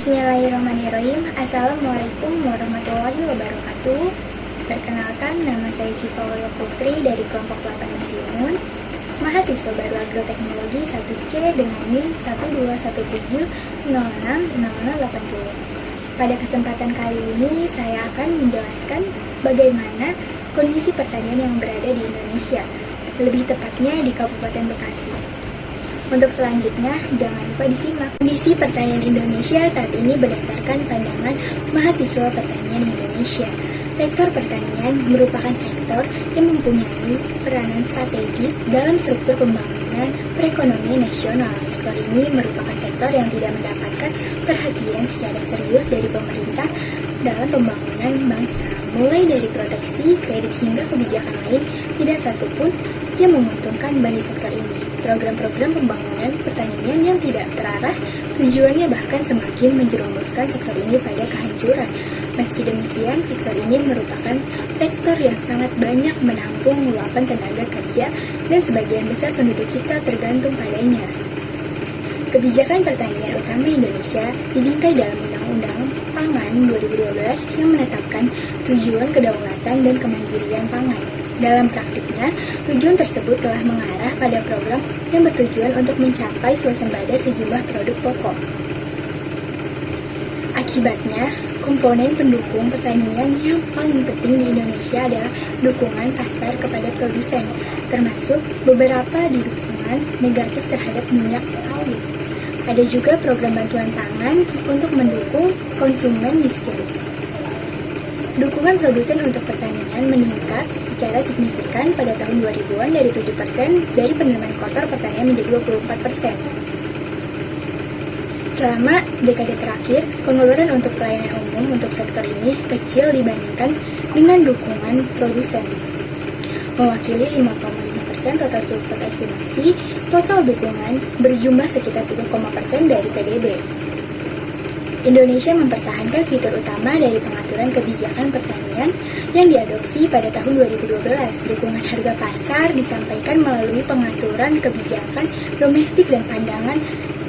Bismillahirrahmanirrahim. Assalamualaikum warahmatullahi wabarakatuh. Perkenalkan, nama saya Siva Walia Putri dari kelompok 8 Madiun, mahasiswa baru Agroteknologi 1C dengan NIM 121706080. Pada kesempatan kali ini, saya akan menjelaskan bagaimana kondisi pertanian yang berada di Indonesia, lebih tepatnya di Kabupaten Bekasi. Untuk selanjutnya, jangan lupa disimak. Kondisi pertanian Indonesia saat ini berdasarkan pandangan mahasiswa pertanian Indonesia. Sektor pertanian merupakan sektor yang mempunyai peranan strategis dalam struktur pembangunan perekonomian nasional. Sektor ini merupakan sektor yang tidak mendapatkan perhatian secara serius dari pemerintah dalam pembangunan bangsa. Mulai dari proteksi, kredit hingga kebijakan lain, tidak satupun yang menguntungkan bagi sektor ini. Program-program pembangunan pertanian yang tidak terarah tujuannya bahkan semakin menjerumuskan sektor ini pada kehancuran. Meski demikian, sektor ini merupakan sektor yang sangat banyak menampung luapan tenaga kerja dan sebagian besar penduduk kita tergantung padanya. Kebijakan pertanian utama Indonesia dibingkai dalam Undang-Undang Pangan 2012 yang menetapkan tujuan kedaulatan dan kemandirian pangan. Dalam praktiknya, tujuan tersebut telah mengarah pada program yang bertujuan untuk mencapai swasembada sejumlah produk pokok. Akibatnya, komponen pendukung pertanian yang paling penting di Indonesia adalah dukungan pasar kepada produsen, termasuk beberapa di dukungan negatif terhadap minyak sawit. Ada juga program bantuan pangan untuk mendukung konsumen miskin. Dukungan produsen untuk pertanian meningkat secara signifikan pada tahun 2000-an dari 7% dari penerimaan kotor pertanian menjadi 24%. Selama dekade terakhir, pengeluaran untuk pelayanan umum untuk sektor ini kecil dibandingkan dengan dukungan produsen. Mewakili 5,5% total surplus estimasi, total dukungan berjumlah sekitar 3,% dari PDB. Indonesia mempertahankan fitur utama dari pengaturan kebijakan pertanian yang diadopsi pada tahun 2012. Dukungan harga pasar disampaikan melalui pengaturan kebijakan domestik dan pandangan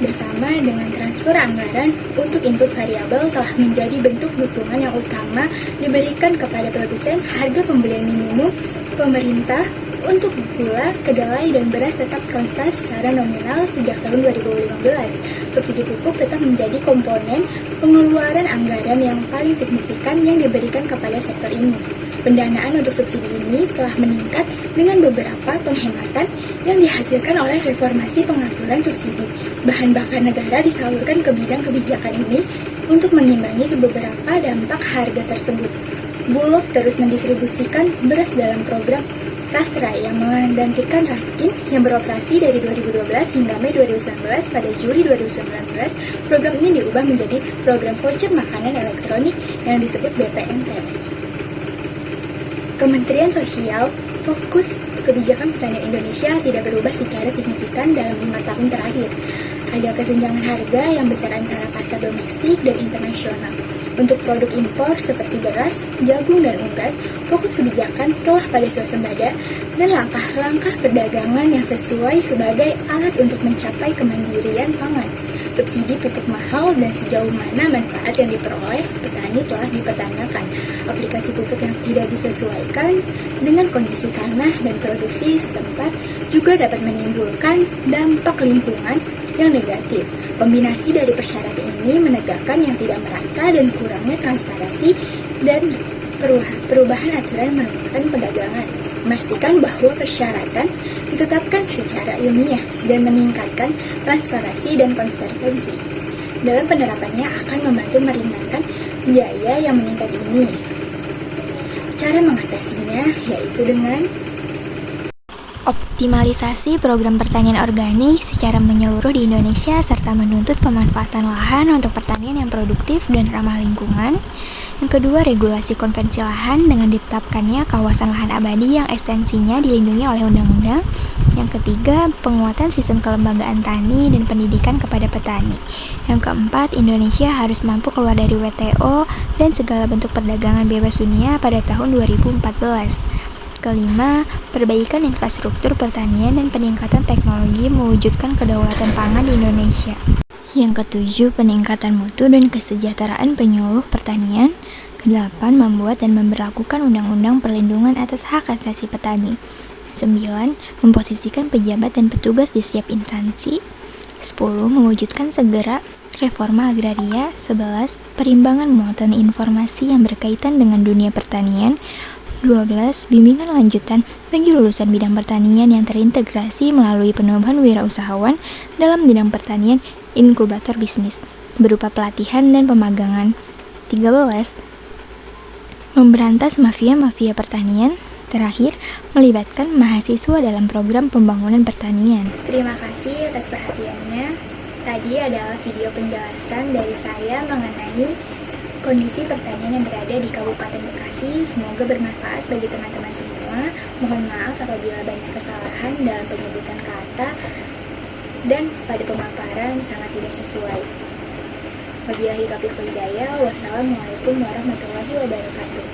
bersama dengan transfer anggaran untuk input variabel telah menjadi bentuk dukungan yang utama diberikan kepada produsen. Harga pembelian minimum pemerintah untuk gula, kedelai, dan beras tetap konstan secara nominal sejak tahun 2015. Subsidi pupuk tetap menjadi komponen pengeluaran anggaran yang paling signifikan yang diberikan kepada sektor ini. Pendanaan untuk subsidi ini telah meningkat dengan beberapa penghematan yang dihasilkan oleh reformasi pengaturan subsidi. Bahan bakar negara disalurkan ke bidang kebijakan ini untuk mengimbangi beberapa dampak harga tersebut. Bulog terus mendistribusikan beras dalam program Rastra yang menggantikan Raskin yang beroperasi dari 2012 hingga Mei 2019. Pada Juli 2019, program ini diubah menjadi program voucher makanan elektronik yang disebut BPNT. Kementerian Sosial fokus kebijakan pertanian Indonesia tidak berubah secara signifikan dalam 5 tahun terakhir. Ada kesenjangan harga yang besar antara pasar domestik dan internasional. Untuk produk impor seperti beras, jagung, dan unggas, fokus kebijakan telah pada swasembada dan langkah-langkah perdagangan yang sesuai sebagai alat untuk mencapai kemandirian pangan. Subsidi pupuk mahal dan sejauh mana manfaat yang diperoleh petani telah dipertanyakan. Aplikasi pupuk yang tidak disesuaikan dengan kondisi tanah dan produksi setempat juga dapat menimbulkan dampak lingkungan yang negatif. Kombinasi dari persyaratan ini menegakkan yang tidak merata dan kurangnya transparansi dan perubahan aturan menentukan perdagangan. Memastikan bahwa persyaratan ditetapkan secara ilmiah dan meningkatkan transparansi dan konsistensi. Dalam penerapannya akan membantu meringankan biaya yang meningkat ini. Cara mengatasinya yaitu dengan optimalisasi program pertanian organik secara menyeluruh di Indonesia serta menuntut pemanfaatan lahan untuk pertanian yang produktif dan ramah lingkungan. Yang kedua, regulasi konvensi lahan dengan ditetapkannya kawasan lahan abadi yang ekstensinya dilindungi oleh undang-undang. Yang ketiga, penguatan sistem kelembagaan tani dan pendidikan kepada petani. Yang keempat, Indonesia harus mampu keluar dari WTO dan segala bentuk perdagangan bebas dunia pada tahun 2014. Kelima, perbaikan infrastruktur pertanian dan peningkatan teknologi mewujudkan kedaulatan pangan di Indonesia. Yang ketujuh, peningkatan mutu dan kesejahteraan penyuluh pertanian. Kedelapan, membuat dan memberlakukan undang-undang perlindungan atas hak asasi petani. 9. Memposisikan pejabat dan petugas di setiap instansi. 10. Mewujudkan segera reforma agraria. 11. Perimbangan muatan informasi yang berkaitan dengan dunia pertanian. 12. Bimbingan lanjutan bagi lulusan bidang pertanian yang terintegrasi melalui penumbuhan wirausahawan dalam bidang pertanian inkubator bisnis berupa pelatihan dan pemagangan. 13. Memberantas mafia-mafia pertanian. Terakhir, melibatkan mahasiswa dalam program pembangunan pertanian. Terima kasih atas perhatiannya. Tadi adalah video penjelasan dari saya mengenai kondisi pertanian yang berada di Kabupaten Bekasi. Semoga bermanfaat bagi teman-teman semua. Mohon maaf apabila banyak kesalahan dalam penyebutan kata dan pada pemaparan sangat tidak sesuai. Wabillahi taufiq wal hidayah. Wassalamualaikum warahmatullahi wabarakatuh.